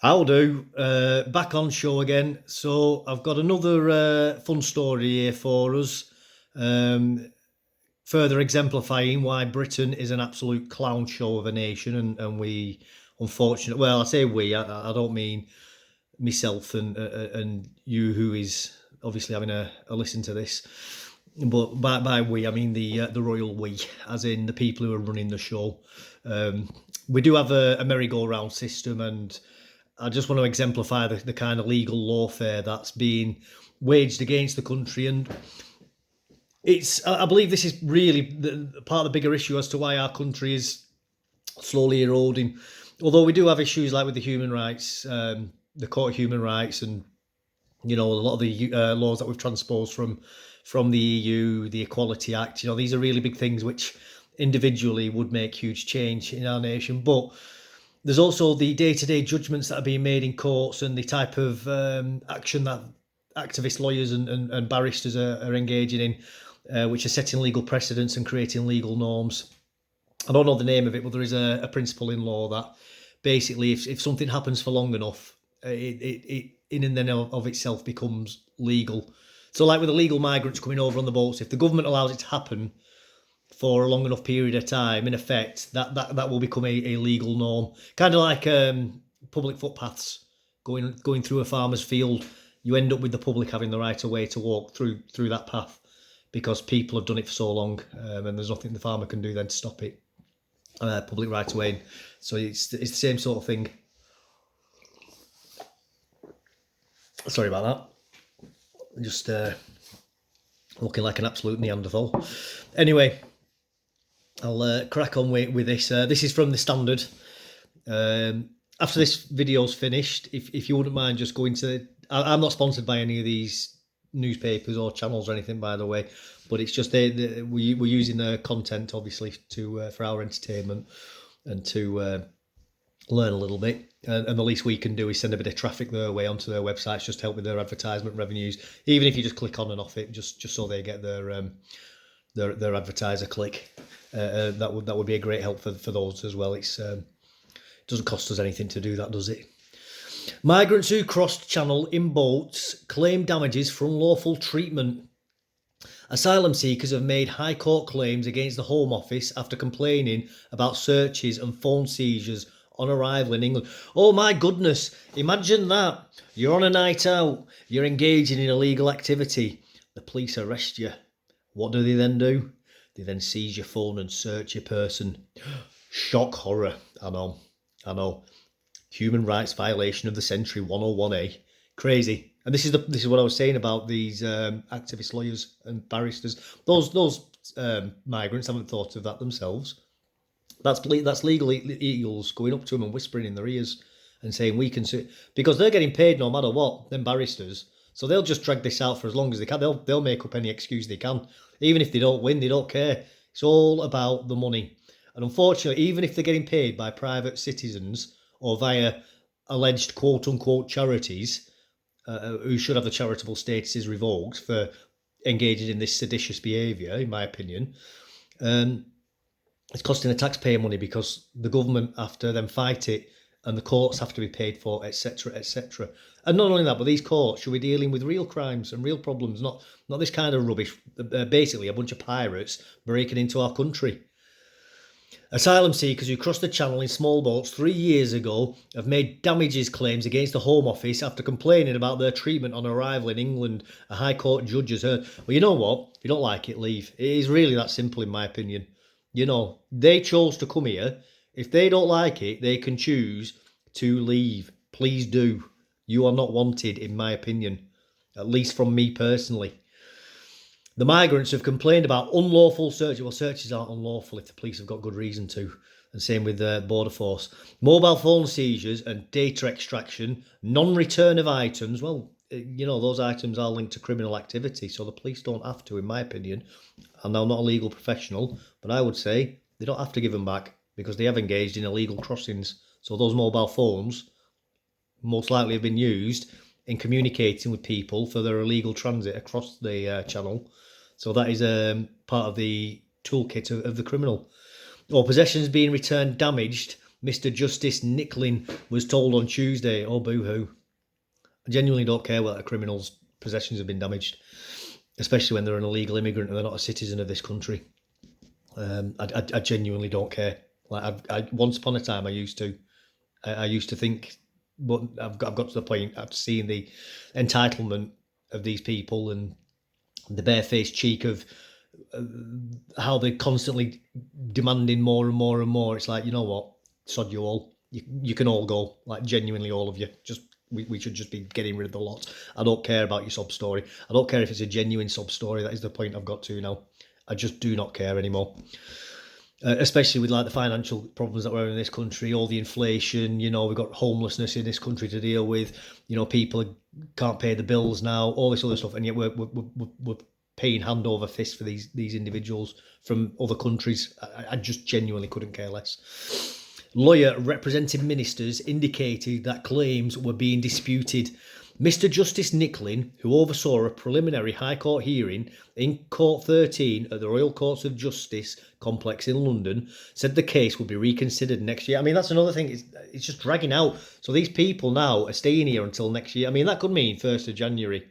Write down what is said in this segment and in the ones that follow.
I'll do. Back on show again. So I've got another fun story here for us, um, further exemplifying why Britain is an absolute clown show of a nation, and we, unfortunately, well, I say we, I don't mean myself and you, who is obviously having a listen to this, but by we, I mean the royal we, as in the people who are running the show. Um, we do have a merry-go-round system, and I just want to exemplify the kind of legal lawfare that's being waged against the country. And I believe this is really part of the bigger issue as to why our country is slowly eroding. Although we do have issues like with the human rights, the Court of Human Rights, and a lot of the laws that we've transposed from the EU, the Equality Act. These are really big things which individually would make huge change in our nation. But there's also the day-to-day judgments that are being made in courts, and the type of action that activist lawyers and barristers are engaging in, which are setting legal precedents and creating legal norms. I don't know the name of it, but there is a principle in law that basically, if something happens for long enough, it in and then of itself becomes legal. So, like with illegal migrants coming over on the boats, if the government allows it to happen for a long enough period of time, in effect, that will become a legal norm. Kind of like public footpaths going through a farmer's field. You end up with the public having the right of way to walk through that path because people have done it for so long, and there's nothing the farmer can do then to stop it. Public right of way. So it's the same sort of thing. Sorry about that. Just looking like an absolute Neanderthal. Anyway, I'll crack on with this. This is from the Standard. After this video's finished, if you wouldn't mind just going to... I'm not sponsored by any of these newspapers or channels or anything, by the way, but it's just we're using their content, obviously, to for our entertainment and to learn a little bit. And the least we can do is send a bit of traffic their way onto their websites, just to help with their advertisement revenues, even if you just click on and off it, just so they get their advertiser click. That would be a great help for those as well. It doesn't cost us anything to do that, does it? Migrants who crossed Channel in boats claim damages for unlawful treatment. Asylum seekers have made High Court claims against the Home Office after complaining about searches and phone seizures on arrival in England. Oh my goodness, imagine that. You're on a night out, you're engaging in illegal activity. The police arrest you. What do? They then seize your phone and search your person. Shock horror. I know. Human rights violation of the century, 101A. Crazy. And this is what I was saying about these activist lawyers and barristers. Those migrants haven't thought of that themselves. That's legal eagles going up to them and whispering in their ears and saying we can sue, because they're getting paid no matter what, them barristers. So they'll just drag this out for as long as they can. They'll make up any excuse they can. Even if they don't win, they don't care. It's all about the money. And unfortunately, even if they're getting paid by private citizens or via alleged quote-unquote charities, who should have the charitable statuses revoked for engaging in this seditious behaviour, in my opinion, it's costing the taxpayer money because the government have to then fight it and the courts have to be paid for, etc., etc. And not only that, but these courts should be dealing with real crimes and real problems, not this kind of rubbish, basically a bunch of pirates breaking into our country. Asylum seekers who crossed the Channel in small boats 3 years ago have made damages claims against the Home Office after complaining about their treatment on arrival in England. A High Court judge has heard. Well, you know what? If you don't like it, leave. It is really that simple, in my opinion. They chose to come here. If they don't like it, they can choose to leave. Please do. You are not wanted, in my opinion, at least from me personally. The migrants have complained about unlawful searches. Well, searches aren't unlawful if the police have got good reason to. And same with the Border Force. Mobile phone seizures and data extraction, non-return of items. Well, those items are linked to criminal activity, so the police don't have to, in my opinion. I'm now not a legal professional, but I would say they don't have to give them back because they have engaged in illegal crossings. So those mobile phones most likely have been used in communicating with people for their illegal transit across the channel. So that is part of the toolkit of the criminal. Or possessions being returned damaged Mr. Justice Nicklin was told on Tuesday. Oh, boo-hoo. I genuinely don't care whether a criminal's possessions have been damaged, especially when they're an illegal immigrant and they're not a citizen of this country. I genuinely don't care. Like I once upon a time, I used to. I used to think, but I've got to the point after seeing the entitlement of these people and the barefaced cheek of how they're constantly demanding more and more and more. It's like, you know what, sod you all. You can all go, like genuinely all of you. Just we should just be getting rid of the lot. I don't care about your sob story. I don't care if it's a genuine sob story. That is the point I've got to now. I just do not care anymore. Especially with like the financial problems that we're in this country, all the inflation, you know, we've got homelessness in this country to deal with, you know, people can't pay the bills now, all this other stuff, and yet we're paying hand over fist for these individuals from other countries. I just genuinely couldn't care less. Lawyer representing ministers indicated that claims were being disputed. Mr. Justice Nicklin, who oversaw a preliminary High Court hearing in Court 13 at the Royal Courts of Justice complex in London, said the case will be reconsidered next year. I mean, that's another thing. It's just dragging out. So these people now are staying here until next year. I mean, that could mean 1st of January,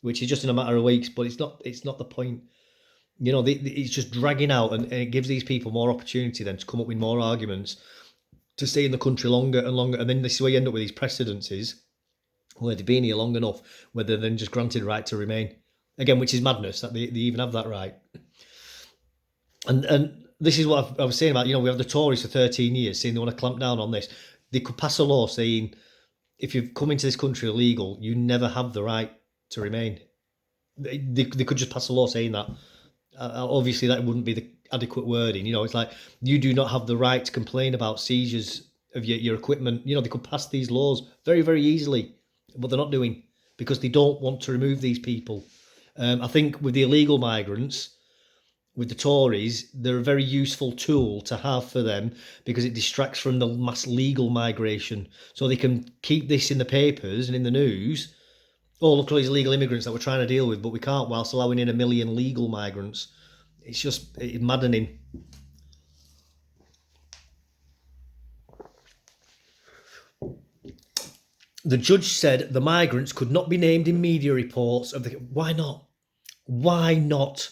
which is just in a matter of weeks, but it's not the point. You know, it's just dragging out, and it gives these people more opportunity then to come up with more arguments to stay in the country longer and longer. And then this is where you end up with these precedences where they've been here long enough, where they're then just granted right to remain. Again, which is madness that they even have that right. And this is what I was saying about, you know, we have the Tories for 13 years saying they want to clamp down on this. They could pass a law saying, if you've come into this country illegal, you never have the right to remain. They could just pass a law saying that. Obviously, that wouldn't be the adequate wording. You know, it's like, you do not have the right to complain about seizures of your equipment. You know, they could pass these laws very, very easily, but they're not doing, because they don't want to remove these people. I think with the illegal migrants, with the Tories, they're a very useful tool to have for them because it distracts from the mass legal migration. So they can keep this in the papers and in the news. Oh, look at all these illegal immigrants that we're trying to deal with, but we can't whilst allowing in 1 million legal migrants. It's maddening. The judge said the migrants could not be named in media reports of the... Why not? Why not?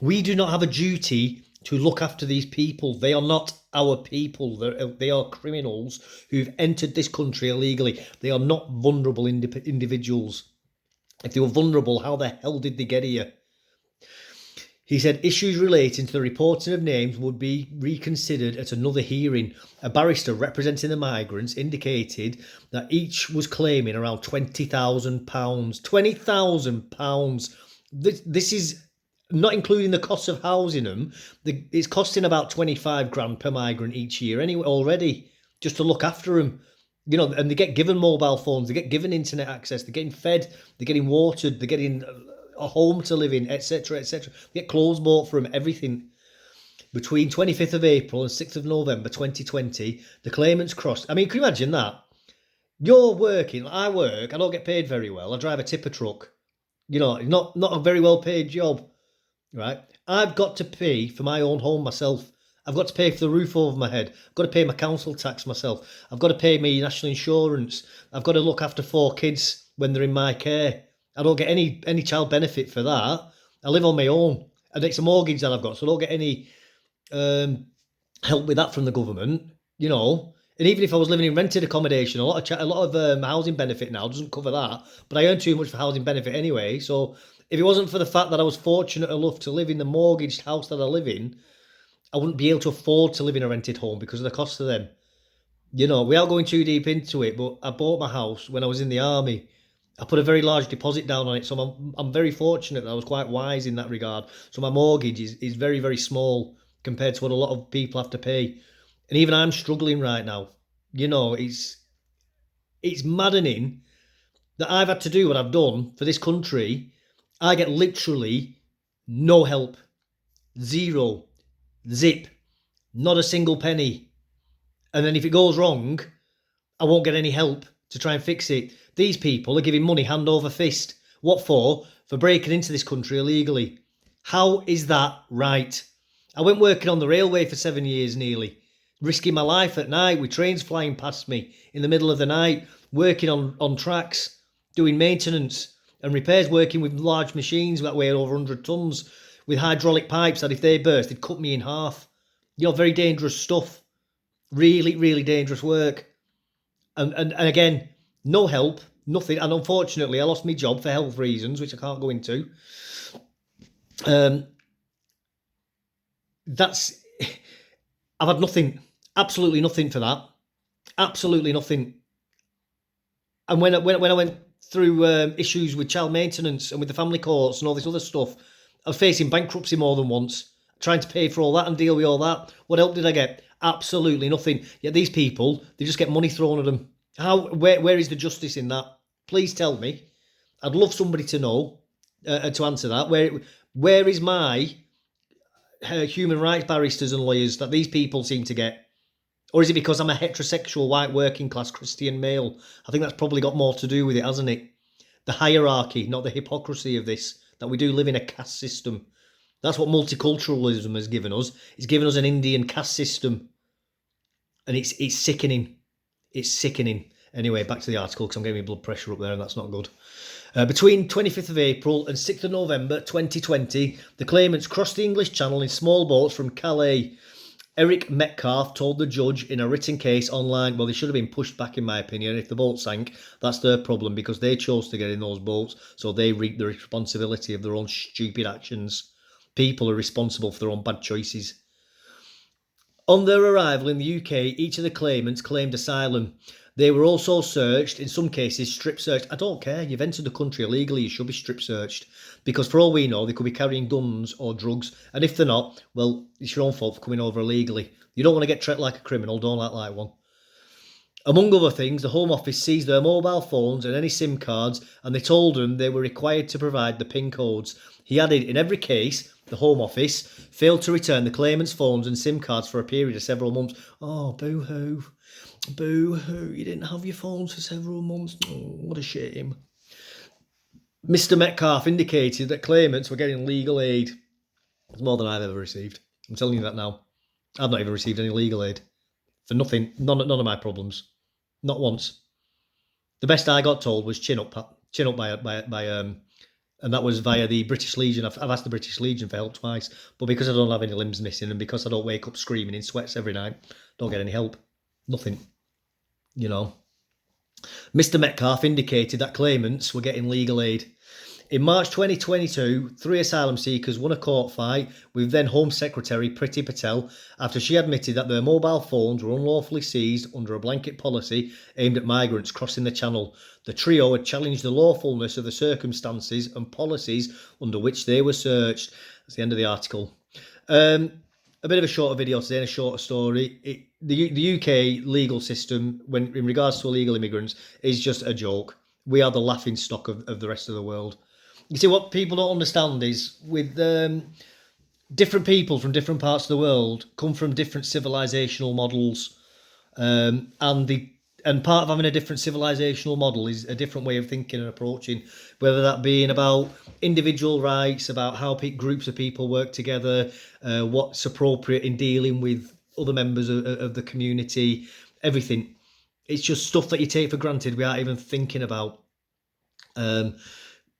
We do not have a duty to look after these people. They are not our people. They are criminals who've entered this country illegally. They are not vulnerable individuals. If they were vulnerable, how the hell did they get here? He said issues relating to the reporting of names would be reconsidered at another hearing. A barrister representing the migrants indicated that each was claiming around £20,000. £20,000. This is not including the cost of housing them. It's costing about 25 grand per migrant each year anyway already, just to look after them. You know, and they get given mobile phones, they get given internet access, they're getting fed, they're getting watered, they're getting a home to live in, etc., etc. They get clothes bought for them, everything. Between 25th of April and 6th of November 2020, the claimants crossed. I mean, can you imagine that? You're working, I work, I don't get paid very well, I drive a tipper truck. You know, not a very well paid job, right? I've got to pay for my own home myself. I've got to pay for the roof over my head. I've got to pay my council tax myself. I've got to pay my national insurance. I've got to look after 4 kids when they're in my care. I don't get any child benefit for that. I live on my own. And it's a mortgage that I've got, so I don't get any help with that from the government, you know. And even if I was living in rented accommodation, a lot of housing benefit now doesn't cover that. But I earn too much for housing benefit anyway. So if it wasn't for the fact that I was fortunate enough to live in the mortgaged house that I live in, I wouldn't be able to afford to live in a rented home because of the cost of them. You know, without going too deep into it, but I bought my house when I was in the army. I put a very large deposit down on it, so I'm very fortunate that I was quite wise in that regard. So my mortgage is very, very small compared to what a lot of people have to pay. And even I'm struggling right now. You know, it's maddening that I've had to do what I've done for this country. I get literally no help. Zero. Zip. Not a single penny. And then if it goes wrong, I won't get any help to try and fix it. These people are giving money hand over fist. What for? For breaking into this country illegally. How is that right? I went working on the railway for 7 years nearly. risking my life at night with trains flying past me in the middle of the night, working on tracks, doing maintenance and repairs, working with large machines that weigh over 100 tons with hydraulic pipes that if they burst, they'd cut me in half. Very dangerous stuff. Really, really dangerous work. And again, no help, nothing. And unfortunately, I lost my job for health reasons, which I can't go into. I've had nothing, absolutely nothing for that. Absolutely nothing. And when I went through issues with child maintenance and with the family courts and all this other stuff, I was facing bankruptcy more than once, trying to pay for all that and deal with all that. What help did I get? Absolutely nothing. Yet these people, they just get money thrown at them. Where is the justice in that? Please tell me. I'd love somebody to know, to answer that. Where is my human rights barristers and lawyers that these people seem to get? Or is it because I'm a heterosexual, white, working class Christian male? I think that's probably got more to do with it, hasn't it? The hierarchy, not the hypocrisy of this, that we do live in a caste system. That's what multiculturalism has given us. It's given us an Indian caste system. And it's sickening. It's sickening. Anyway, back to the article, because I'm getting my blood pressure up there, and that's not good. Between 25th of April and 6th of November 2020, the claimants crossed the English Channel in small boats from Calais. Eric Metcalfe told the judge in a written case online, well, they should have been pushed back, in my opinion. If the boat sank, that's their problem, because they chose to get in those boats, so they reap the responsibility of their own stupid actions. People are responsible for their own bad choices. On their arrival in the UK, each of the claimants claimed asylum. They were also searched, in some cases strip searched. I don't care, you've entered the country illegally, you should be strip searched. Because for all we know, they could be carrying guns or drugs. And if they're not, well, it's your own fault for coming over illegally. You don't want to get treated like a criminal, don't act like one. Among other things, the Home Office seized their mobile phones and any SIM cards, and they told them they were required to provide the PIN codes. He added, in every case, the Home Office failed to return the claimants' phones and SIM cards for a period of several months. Oh, boo-hoo. Boo-hoo. You didn't have your phones for several months. Oh, what a shame. Mr. Metcalfe indicated that claimants were getting legal aid. It's more than I've ever received. I'm telling you that now. I've not even received any legal aid. For nothing. None of my problems. Not once. The best I got told was chin up by and that was via the British Legion. I've asked the British Legion for help twice, but because I don't have any limbs missing and because I don't wake up screaming in sweats every night, don't get any help. Nothing. Mr. Metcalfe indicated that claimants were getting legal aid. In March 2022, 3 asylum seekers won a court fight with then Home Secretary Priti Patel after she admitted that their mobile phones were unlawfully seized under a blanket policy aimed at migrants crossing the Channel. The trio had challenged the lawfulness of the circumstances and policies under which they were searched. That's the end of the article. A bit of a shorter video today and a shorter story. The UK legal system, when in regards to illegal immigrants, is just a joke. We are the laughing stock of the rest of the world. You see, what people don't understand is with different people from different parts of the world come from different civilizational models, and part of having a different civilizational model is a different way of thinking and approaching, whether that being about individual rights, about how groups of people work together, what's appropriate in dealing with other members of the community, everything. It's just stuff that you take for granted without even thinking about.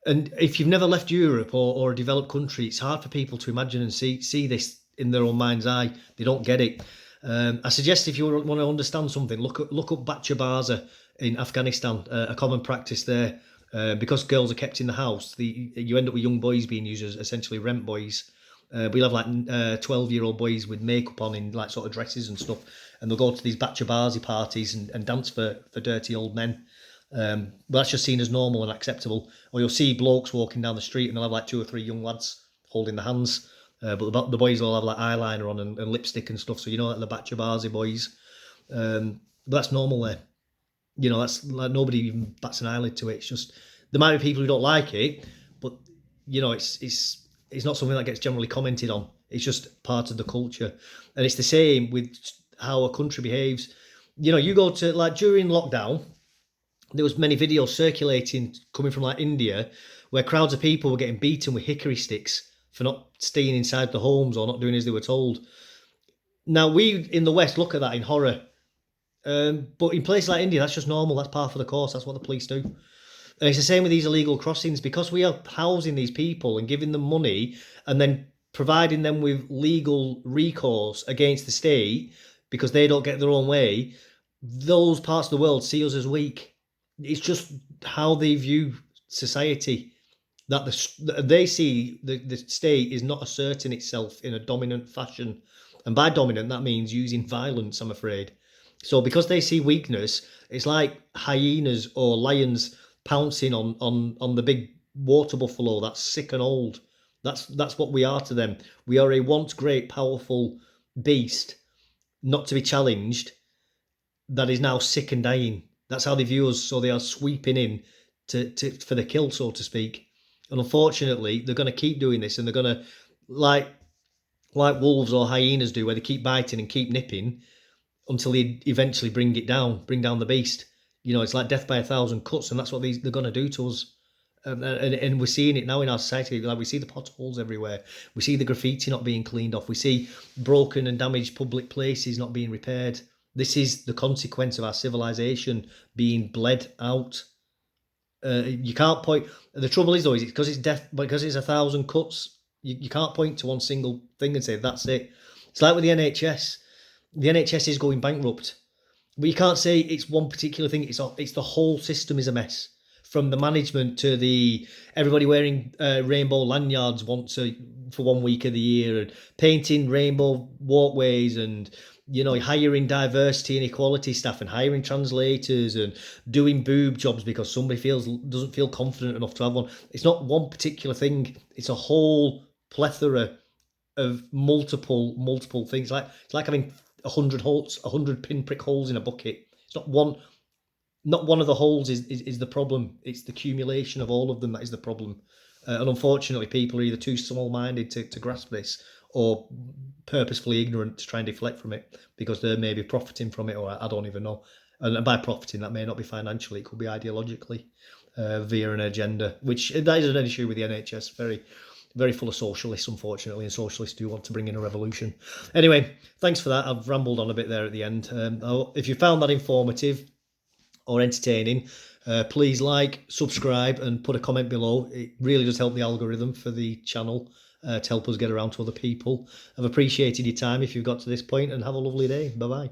And if you've never left Europe or a developed country, it's hard for people to imagine and see this in their own mind's eye. They don't get it. I suggest if you want to understand something, look up Bacha Baza in Afghanistan, a common practice there. Because girls are kept in the house, you end up with young boys being used as essentially rent boys. We'll have like 12-year-old boys with makeup on in like sort of dresses and stuff, and they'll go to these Bacha Bazi parties and dance for dirty old men. But that's just seen as normal and acceptable. Or you'll see blokes walking down the street and they'll have like 2 or 3 young lads holding the hands. But the boys will have like eyeliner on and lipstick and stuff. So like the Bacha Bazi boys. But that's normal there. That's like nobody even bats an eyelid to it. It's just there might be people who don't like it, but it's not something that gets generally commented on. It's just part of the culture, and it's the same with how a country behaves. You go to like during lockdown, there was many videos circulating coming from like India, where crowds of people were getting beaten with hickory sticks for not staying inside the homes or not doing as they were told. Now, we in the West look at that in horror. But in places like India, that's just normal. That's par for the course. That's what the police do. And it's the same with these illegal crossings, because we are housing these people and giving them money and then providing them with legal recourse against the state because they don't get their own way. Those parts of the world see us as weak. It's just how they view society. That they see the state is not asserting itself in a dominant fashion. And by dominant, that means using violence, I'm afraid. So because they see weakness, it's like hyenas or lions pouncing on the big water buffalo that's sick and old. That's what we are to them. We are a once great, powerful beast, not to be challenged, that is now sick and dying. That's how they view us. So they are sweeping in to for the kill, so to speak. And unfortunately, they're going to keep doing this, and they're going to like wolves or hyenas do, where they keep biting and keep nipping until they eventually bring down the beast. You know, it's like death by 1,000 cuts, and that's what they're going to do to us. And we're seeing it now in our society. Like, we see the potholes everywhere. We see the graffiti not being cleaned off. We see broken and damaged public places not being repaired. This is the consequence of our civilization being bled out. You can't point. The trouble is, though, is because it's death, because it's 1,000 cuts. You can't point to one single thing and say that's it. It's like with the NHS. The NHS is going bankrupt, but you can't say it's one particular thing. It's the whole system is a mess, from the management to the everybody wearing rainbow lanyards for 1 week of the year, and painting rainbow walkways, and hiring diversity and equality staff, and hiring translators, and doing boob jobs because somebody doesn't feel confident enough to have one. It's not one particular thing. It's a whole plethora of multiple things. It's like having 100 pinprick holes in a bucket. It's not one of the holes is the problem. It's the accumulation of all of them that is the problem. And unfortunately, people are either too small-minded to grasp this, or purposefully ignorant to try and deflect from it because they're maybe profiting from it, or I don't even know. And by profiting, that may not be financially, it could be ideologically, via an agenda, which that is an issue with the NHS. Very, very full of socialists, unfortunately, and socialists do want to bring in a revolution. Anyway, thanks for that. I've rambled on a bit there at the end. If you found that informative or entertaining, please like, subscribe, and put a comment below. It really does help the algorithm for the channel to help us get around to other people. I've appreciated your time if you've got to this point, and have a lovely day. Bye bye.